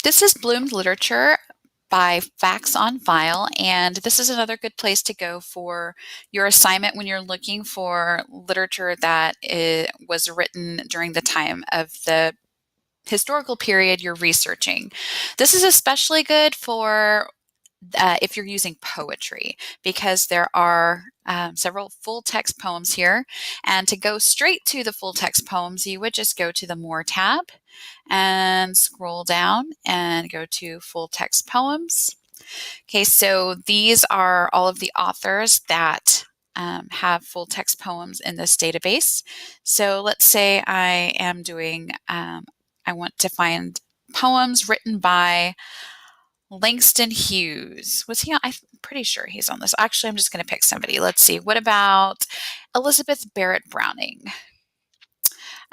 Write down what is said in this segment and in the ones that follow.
This is Bloom's Literature by Facts on File, and this is another good place to go for your assignment when you're looking for literature that was written during the time of the historical period you're researching. This is especially good for if you're using poetry, because there are several full text poems here. And to go straight to the full text poems, you would just go to the More tab and scroll down and go to full text poems. Okay, so these are all of the authors that have full text poems in this database. So let's say I am doing, I want to find poems written by Langston Hughes. Was he on? I'm pretty sure he's on this. Actually, I'm just going to pick somebody. Let's see. What about Elizabeth Barrett Browning?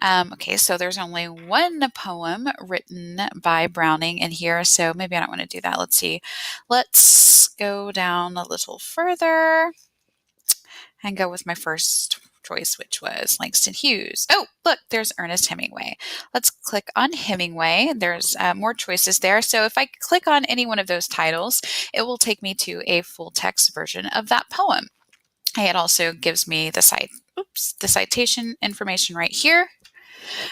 Okay, so there's only one poem written by Browning in here, so maybe I don't want to do that. Let's see. Let's go down a little further and go with my first choice, which was Langston Hughes. Oh, look, there's Ernest Hemingway. Let's click on Hemingway. There's more choices there. So if I click on any one of those titles, it will take me to a full text version of that poem. It also gives me the citation information right here.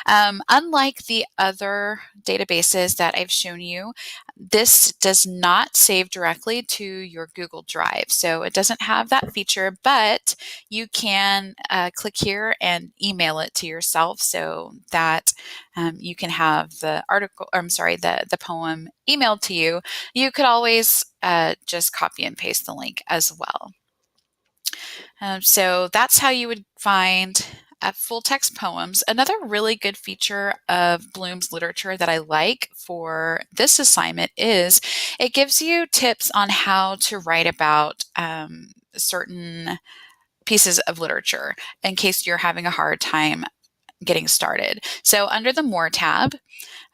Unlike the other databases that I've shown you, this does not save directly to your Google Drive. So it doesn't have that feature, but you can click here and email it to yourself so that you can have the the poem emailed to you. You could always just copy and paste the link as well. So that's how you would find full text poems. Another really good feature of Bloom's Literature that I like for this assignment is it gives you tips on how to write about certain pieces of literature in case you're having a hard time getting started. So under the More tab,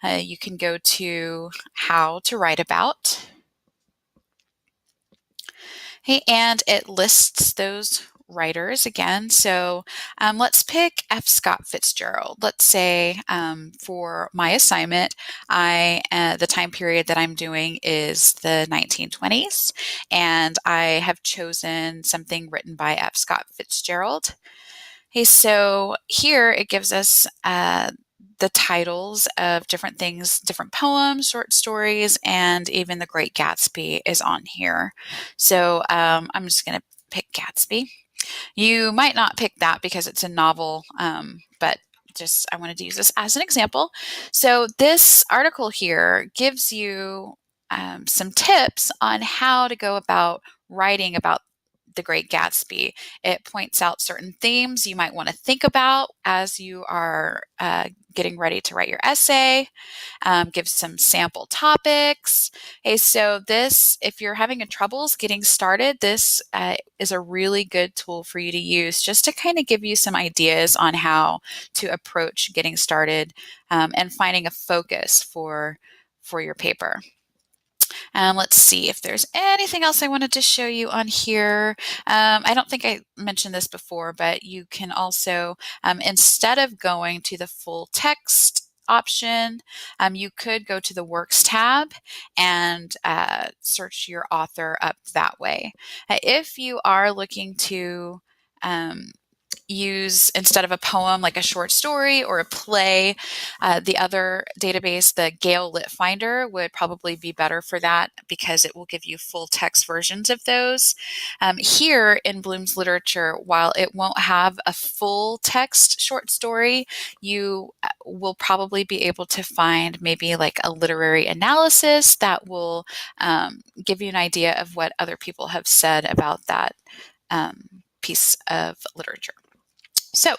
you can go to How to Write About. Okay, and it lists those writers again. So let's pick F. Scott Fitzgerald. Let's say for my assignment, the time period that I'm doing is the 1920s, and I have chosen something written by F. Scott Fitzgerald. Okay, so here it gives us the titles of different things, different poems, short stories, and even The Great Gatsby is on here. So I'm just going to pick Gatsby. You might not pick that because it's a novel, but just I wanted to use this as an example. So this article here gives you some tips on how to go about writing about The Great Gatsby. It points out certain themes you might want to think about as you are getting ready to write your essay, gives some sample topics. Okay, so this, if you're having troubles getting started, this is a really good tool for you to use just to kind of give you some ideas on how to approach getting started and finding a focus for your paper. Let's see if there's anything else I wanted to show you on here. I don't think I mentioned this before, but you can also, instead of going to the full text option, you could go to the Works tab and search your author up that way. If you are looking to use, instead of a poem, like a short story or a play, the other database, the Gale Lit Finder, would probably be better for that because it will give you full text versions of those. Here in Bloom's Literature, while it won't have a full text short story, you will probably be able to find maybe like a literary analysis that will give you an idea of what other people have said about that piece of literature. So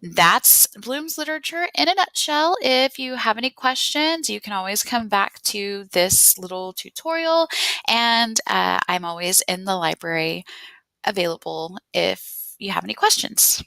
that's Bloom's Literature in a nutshell. If you have any questions, you can always come back to this little tutorial, and I'm always in the library available if you have any questions.